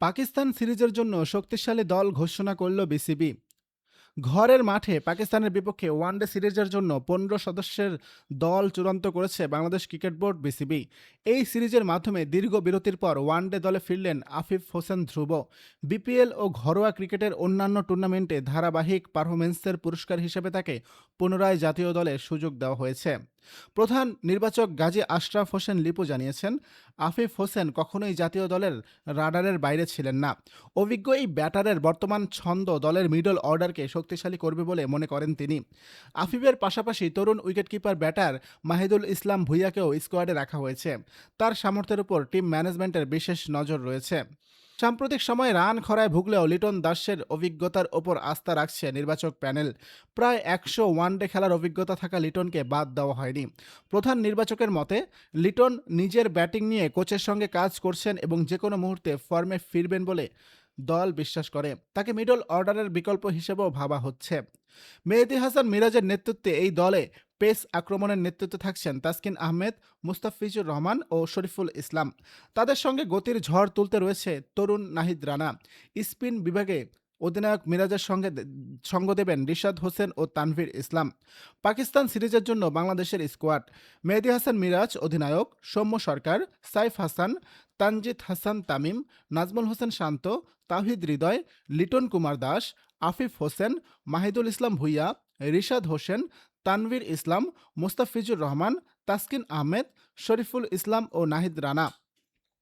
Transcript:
পাকিস্তান সিরিজের জন্য শক্তিশালী দল ঘোষণা করল বিসিবি। ঘরের মাঠে পাকিস্তানের বিপক্ষে ওয়ানডে সিরিজের জন্য ১৫ সদস্যের দল চূড়ান্ত করেছে বাংলাদেশ ক্রিকেট বোর্ড বিসিবি। এই সিরিজের মাধ্যমে দীর্ঘ বিরতির পর ওয়ানডে দলে ফিরলেন আফিফ হোসেন ধ্রুব। বিপিএল ও ঘরোয়া ক্রিকেটের অন্যান্য টুর্নামেন্টে ধারাবাহিক পারফরম্যান্সের পুরস্কার হিসেবে তাকে পুনরায় জাতীয় দলে সুযোগ দেওয়া হয়েছে। প্রধান নির্বাচক গাজী আশরাফ হোসেন লিপু জানিয়েছেন, আফিফ হোসেন কখনোই জাতীয় দলের রাডারের বাইরে ছিলেন না। অভিজ্ঞ এই ব্যাটারের বর্তমান ছন্দ দলের মিডল অর্ডারকে শক্তিশালী করবে বলে মনে করেন তিনি। আফিফের পাশাপাশি তরুণ উইকেটকিপার ব্যাটার মাহিদুল ইসলাম ভুঁইয়াকেও স্কোয়াডে রাখা হয়েছে। তার সামর্থ্যের উপর টিম ম্যানেজমেন্টের বিশেষ নজর রয়েছে। সাম্প্রতিক সময়ে রান খরায় ভুগলেও লিটন দাসের অভিজ্ঞতার ওপর আস্থা রাখছে নির্বাচক প্যানেল। প্রায় ১০০ ওয়ানডে খেলার অভিজ্ঞতা থাকা লিটনকে বাদ দেওয়া হয়নি। প্রধান নির্বাচকের মতে, লিটন নিজের ব্যাটিং নিয়ে কোচের সঙ্গে কাজ করছেন এবং যে কোনো মুহূর্তে ফর্মে ফিরবেন বলে দল বিশ্বাস করে। তাকে মিডল অর্ডারের বিকল্প হিসেবেও ভাবা হচ্ছে। মেহেদী হাসান মিরাজের নেতৃত্বে এই দলে পেস আক্রমণের নেতৃত্বে থাকছেন তাসকিন আহমেদ, মুস্তাফিজুর রহমান ও শরীফুল ইসলাম। তাদের সঙ্গে গতির ঝড় তুলতে রয়েছে তরুণ নাহিদ রানা। স্পিন বিভাগে অধিনায়ক মিরাজের সঙ্গ দেবেন রিশাদ হোসেন ও তানভীর ইসলাম। পাকিস্তান সিরিজের জন্য বাংলাদেশের স্কোয়াড: মেহেদী হাসান মিরাজ অধিনায়ক, সৌম্য সরকার, সাইফ হাসান, তানজিদ হাসান তামিম, নাজমুল হোসেন শান্ত, তাওহিদ হৃদয়, লিটন কুমার দাস, আফিফ হোসেন, মাহিদুল ইসলাম ভুঁইয়া, রিশাদ হোসেন, তানভীর ইসলাম, মুস্তাফিজুর রহমান, তাসকিন আহমেদ, শরীফুল ইসলাম ও নাহিদ রানা।